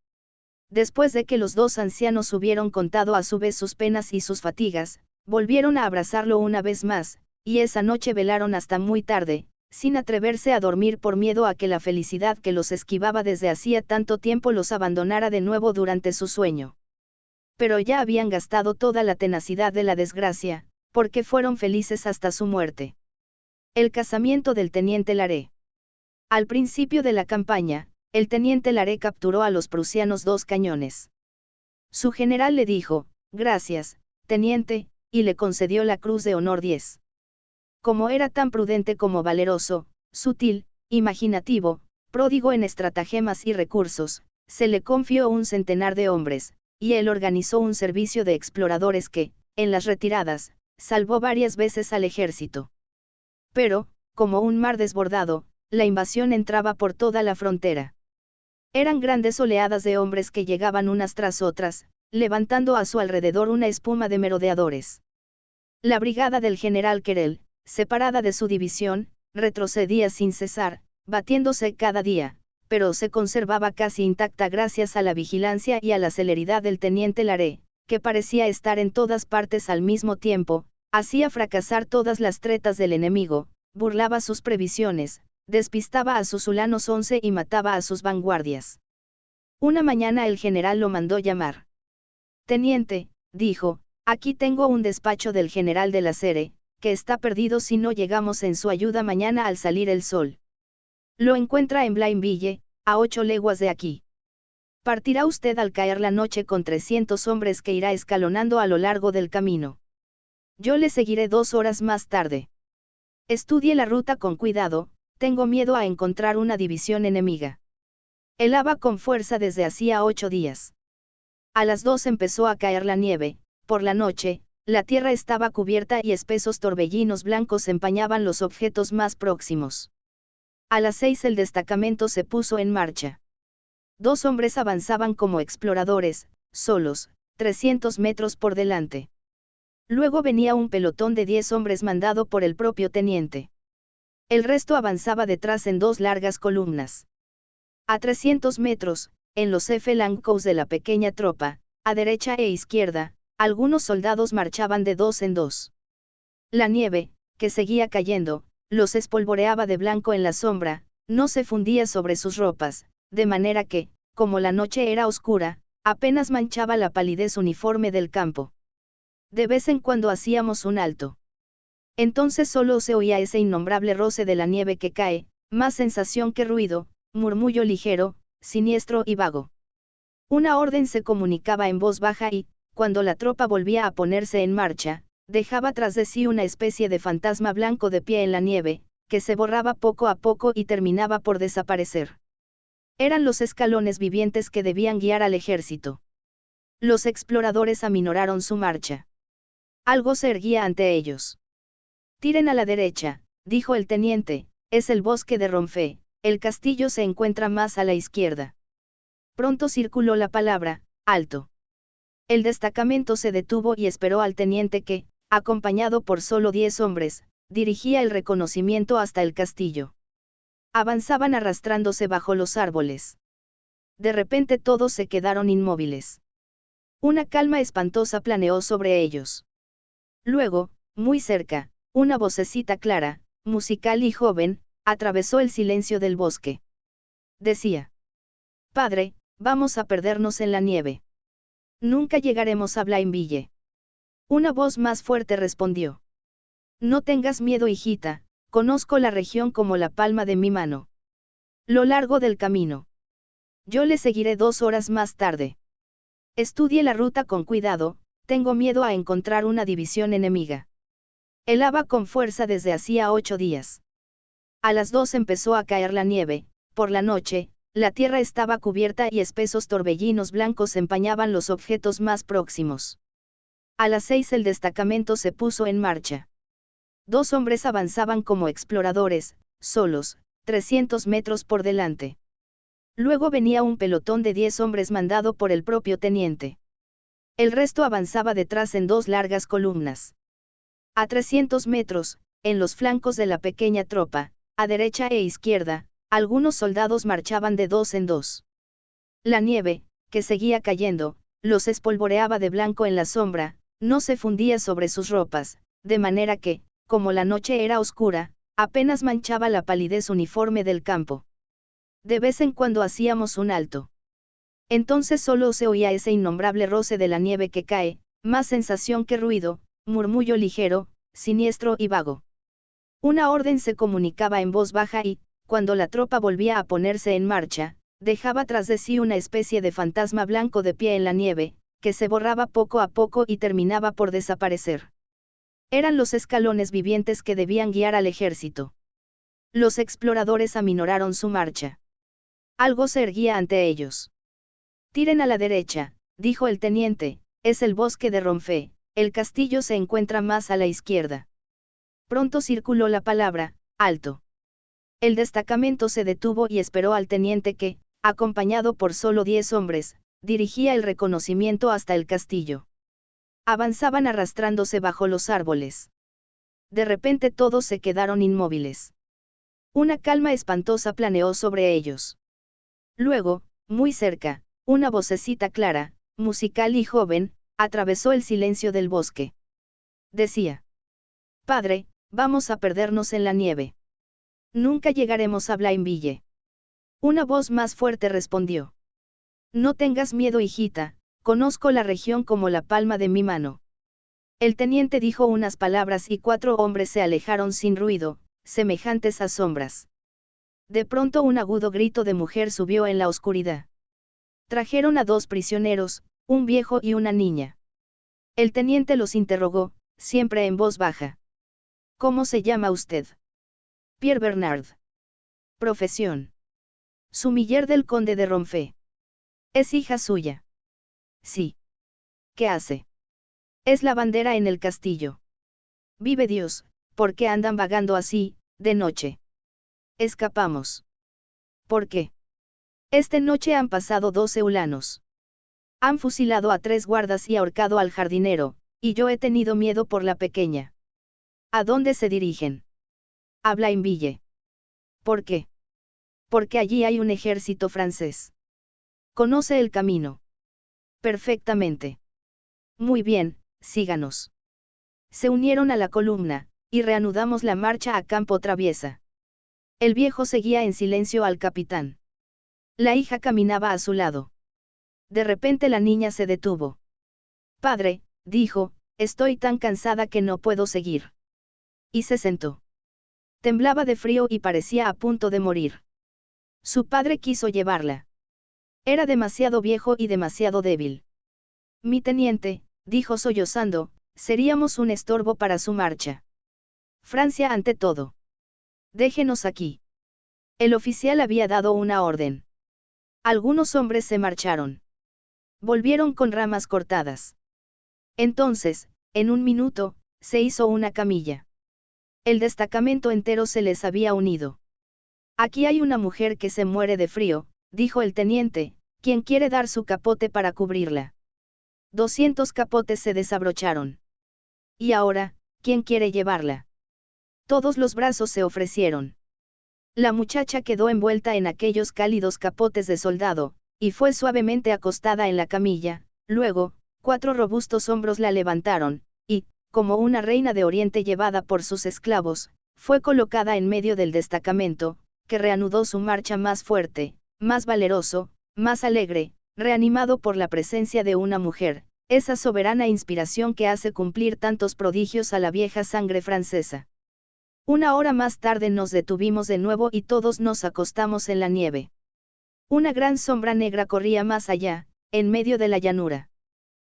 Después de que los dos ancianos hubieron contado a su vez sus penas y sus fatigas, volvieron a abrazarlo una vez más, y esa noche velaron hasta muy tarde, sin atreverse a dormir por miedo a que la felicidad que los esquivaba desde hacía tanto tiempo los abandonara de nuevo durante su sueño. Pero ya habían gastado toda la tenacidad de la desgracia, porque fueron felices hasta su muerte. El casamiento del teniente Laré. Al principio de la campaña, el teniente Laré capturó a los prusianos 2 cañones. Su general le dijo, gracias, teniente, y le concedió la Cruz de Honor 10. Como era tan prudente como valeroso, sutil, imaginativo, pródigo en estratagemas y recursos, se le confió un centenar de hombres, y él organizó un servicio de exploradores que, en las retiradas, salvó varias veces al ejército. Pero, como un mar desbordado, la invasión entraba por toda la frontera. Eran grandes oleadas de hombres que llegaban unas tras otras, levantando a su alrededor una espuma de merodeadores. La brigada del general Querel, separada de su división, retrocedía sin cesar, batiéndose cada día, pero se conservaba casi intacta gracias a la vigilancia y a la celeridad del teniente Laré, que parecía estar en todas partes al mismo tiempo, hacía fracasar todas las tretas del enemigo, burlaba sus previsiones, despistaba a sus ulanos 11 y mataba a sus vanguardias. Una mañana el general lo mandó llamar. Teniente, dijo, aquí tengo un despacho del general de la Sere, que está perdido si no llegamos en su ayuda mañana al salir el sol. Lo encuentra en Blainville, a 8 leguas de aquí. Partirá usted al caer la noche con 300 hombres que irá escalonando a lo largo del camino. Yo le seguiré 2 horas más tarde. Estudie la ruta con cuidado, tengo miedo a encontrar una división enemiga. Helaba con fuerza desde hacía 8 días. A las 2 empezó a caer la nieve, por la noche, la tierra estaba cubierta y espesos torbellinos blancos empañaban los objetos más próximos. A las 6 el destacamento se puso en marcha. 2 hombres avanzaban como exploradores, solos, 300 metros por delante. Luego venía un pelotón de 10 hombres mandado por el propio teniente. El resto avanzaba detrás en 2 largas columnas. A 300 metros, en los flancos de la pequeña tropa, a derecha e izquierda, algunos soldados marchaban de 2 en 2. La nieve, que seguía cayendo, los espolvoreaba de blanco en la sombra, no se fundía sobre sus ropas, de manera que, como la noche era oscura, apenas manchaba la palidez uniforme del campo. De vez en cuando hacíamos un alto. Entonces solo se oía ese innombrable roce de la nieve que cae, más sensación que ruido, murmullo ligero, siniestro y vago. Una orden se comunicaba en voz baja y, cuando la tropa volvía a ponerse en marcha, dejaba tras de sí una especie de fantasma blanco de pie en la nieve, que se borraba poco a poco y terminaba por desaparecer. Eran los escalones vivientes que debían guiar al ejército. Los exploradores aminoraron su marcha. Algo se erguía ante ellos. Tiren a la derecha, dijo el teniente, es el bosque de Ronfé, el castillo se encuentra más a la izquierda. Pronto circuló la palabra, alto. El destacamento se detuvo y esperó al teniente que, acompañado por solo 10 hombres, dirigía el reconocimiento hasta el castillo. Avanzaban arrastrándose bajo los árboles. De repente todos se quedaron inmóviles. Una calma espantosa planeó sobre ellos. Luego, muy cerca, una vocecita clara, musical y joven, atravesó el silencio del bosque. Decía: Padre, vamos a perdernos en la nieve. Nunca llegaremos a Blainville. Una voz más fuerte respondió: No tengas miedo, hijita, conozco la región como la palma de mi mano. Lo largo del camino. Yo le seguiré 2 horas más tarde. Estudie la ruta con cuidado, tengo miedo a encontrar una división enemiga. Helaba con fuerza desde hacía 8 días. A las 2 empezó a caer la nieve, por la noche, la tierra estaba cubierta y espesos torbellinos blancos empañaban los objetos más próximos. A las 6 el destacamento se puso en marcha. 2 hombres avanzaban como exploradores, solos, 300 metros por delante. Luego venía un pelotón de 10 hombres mandado por el propio teniente. El resto avanzaba detrás en 2 largas columnas. A 300 metros, en los flancos de la pequeña tropa, a derecha e izquierda, algunos soldados marchaban de 2 en 2. La nieve, que seguía cayendo, los espolvoreaba de blanco en la sombra, no se fundía sobre sus ropas, de manera que, como la noche era oscura, apenas manchaba la palidez uniforme del campo. De vez en cuando hacíamos un alto. Entonces solo se oía ese innombrable roce de la nieve que cae, más sensación que ruido, murmullo ligero, siniestro y vago. Una orden se comunicaba en voz baja y, cuando la tropa volvía a ponerse en marcha, dejaba tras de sí una especie de fantasma blanco de pie en la nieve, que se borraba poco a poco y terminaba por desaparecer. Eran los escalones vivientes que debían guiar al ejército. Los exploradores aminoraron su marcha. Algo se erguía ante ellos. Tiren a la derecha, dijo el teniente, es el bosque de Ronfé, el castillo se encuentra más a la izquierda. Pronto circuló la palabra, alto. El destacamento se detuvo y esperó al teniente que, acompañado por solo 10 hombres, dirigía el reconocimiento hasta el castillo. Avanzaban arrastrándose bajo los árboles. De repente todos se quedaron inmóviles. Una calma espantosa planeó sobre ellos. Luego, muy cerca, una vocecita clara, musical y joven, atravesó el silencio del bosque. Decía: Padre, vamos a perdernos en la nieve. Nunca llegaremos a Blainville. Una voz más fuerte respondió: No tengas miedo, hijita, conozco la región como la palma de mi mano. El teniente dijo unas palabras y 4 hombres se alejaron sin ruido, semejantes a sombras. De pronto un agudo grito de mujer subió en la oscuridad. Trajeron a 2 prisioneros, un viejo y una niña. El teniente los interrogó, siempre en voz baja. ¿Cómo se llama usted? Pierre Bernard. Profesión. Sumiller del conde de Ronfé. ¿Es hija suya? Sí. ¿Qué hace? Es la bandera en el castillo. Vive Dios, ¿por qué andan vagando así, de noche? Escapamos. ¿Por qué? Esta noche han pasado 2 eulanos. Han fusilado a 3 guardas y ahorcado al jardinero, y yo he tenido miedo por la pequeña. ¿A dónde se dirigen? A Blainville. ¿Por qué? Porque allí hay un ejército francés. ¿Conoce el camino? Perfectamente. Muy bien, síganos. Se unieron a la columna, y reanudamos la marcha a campo traviesa. El viejo seguía en silencio al capitán. La hija caminaba a su lado. De repente la niña se detuvo. Padre, dijo, estoy tan cansada que no puedo seguir. Y se sentó. Temblaba de frío y parecía a punto de morir. Su padre quiso llevarla. Era demasiado viejo y demasiado débil. Mi teniente, dijo sollozando, seríamos un estorbo para su marcha. Francia ante todo. Déjenos aquí. El oficial había dado una orden. Algunos hombres se marcharon. Volvieron con ramas cortadas. Entonces, en un minuto, se hizo una camilla. El destacamento entero se les había unido. Aquí hay una mujer que se muere de frío, dijo el teniente, quien quiere dar su capote para cubrirla. 200 capotes se desabrocharon. Y ahora, ¿quién quiere llevarla? Todos los brazos se ofrecieron. La muchacha quedó envuelta en aquellos cálidos capotes de soldado, y fue suavemente acostada en la camilla. Luego, 4 robustos hombros la levantaron, y, como una reina de Oriente llevada por sus esclavos, fue colocada en medio del destacamento, que reanudó su marcha más fuerte, más valeroso, más alegre, reanimado por la presencia de una mujer, esa soberana inspiración que hace cumplir tantos prodigios a la vieja sangre francesa. Una hora más tarde nos detuvimos de nuevo y todos nos acostamos en la nieve. Una gran sombra negra corría más allá, en medio de la llanura.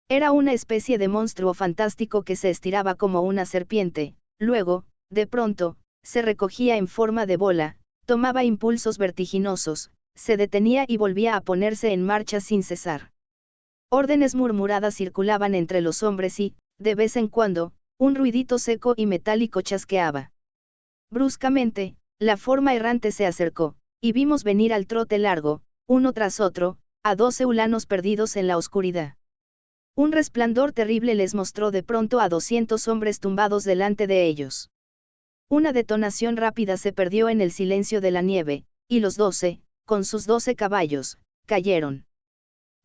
Era una especie de monstruo fantástico que se estiraba como una serpiente, luego, de pronto, se recogía en forma de bola, tomaba impulsos vertiginosos, se detenía y volvía a ponerse en marcha sin cesar. Órdenes murmuradas circulaban entre los hombres y, de vez en cuando, un ruidito seco y metálico chasqueaba. Bruscamente, la forma errante se acercó, y vimos venir al trote largo, uno tras otro, a 12 humanos perdidos en la oscuridad. Un resplandor terrible les mostró de pronto a 200 hombres tumbados delante de ellos. Una detonación rápida se perdió en el silencio de la nieve, y los 12, con sus 12 caballos, cayeron.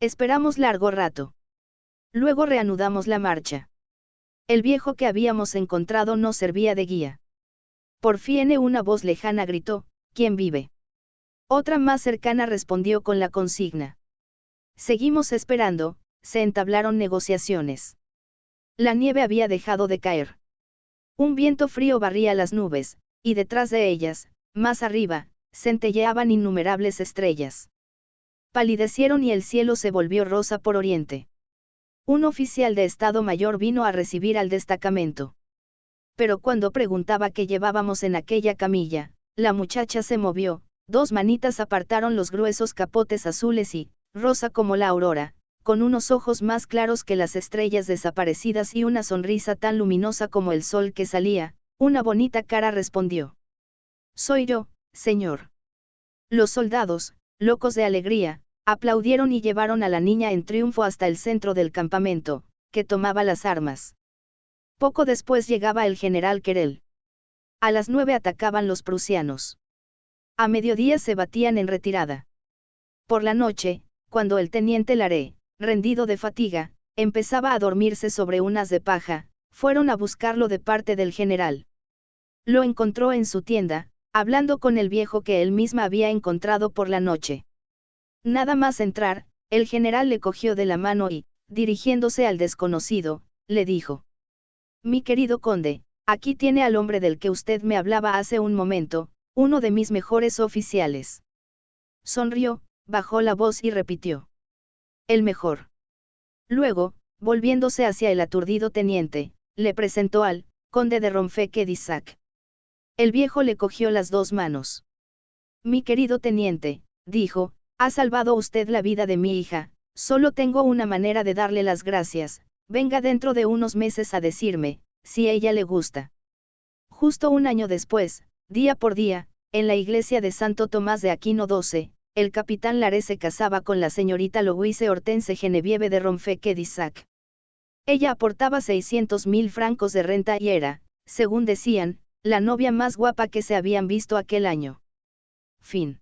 Esperamos largo rato. Luego reanudamos la marcha. El viejo que habíamos encontrado no servía de guía. Por fin una voz lejana gritó, ¿quién vive? Otra más cercana respondió con la consigna. Seguimos esperando, se entablaron negociaciones. La nieve había dejado de caer. Un viento frío barría las nubes, y detrás de ellas, más arriba, centelleaban innumerables estrellas. Palidecieron y el cielo se volvió rosa por oriente. Un oficial de Estado Mayor vino a recibir al destacamento. Pero cuando preguntaba qué llevábamos en aquella camilla, la muchacha se movió, 2 manitas apartaron los gruesos capotes azules y, rosa como la aurora, con unos ojos más claros que las estrellas desaparecidas y una sonrisa tan luminosa como el sol que salía, una bonita cara respondió. Soy yo, señor. Los soldados, locos de alegría, aplaudieron y llevaron a la niña en triunfo hasta el centro del campamento, que tomaba las armas. Poco después llegaba el general Querel. A las 9 atacaban los prusianos. A mediodía se batían en retirada. Por la noche, cuando el teniente Laré, rendido de fatiga, empezaba a dormirse sobre un haz de paja, fueron a buscarlo de parte del general. Lo encontró en su tienda, hablando con el viejo que él misma había encontrado por la noche. Nada más entrar, el general le cogió de la mano y, dirigiéndose al desconocido, le dijo. Mi querido conde, aquí tiene al hombre del que usted me hablaba hace un momento, uno de mis mejores oficiales. Sonrió, bajó la voz y repitió. El mejor. Luego, volviéndose hacia el aturdido teniente, le presentó al conde de Ronfeuillet-Dissac. El viejo le cogió las 2 manos. Mi querido teniente, dijo, ha salvado usted la vida de mi hija, solo tengo una manera de darle las gracias, venga dentro de unos meses a decirme, si a ella le gusta. Justo un año después, día por día, en la iglesia de Santo Tomás de Aquino 12, el capitán Laré se casaba con la señorita Louise Hortense Genevieve de Ronfeuillet-Dissac. Ella aportaba 600.000 francos de renta y era, según decían, la novia más guapa que se habían visto aquel año. Fin.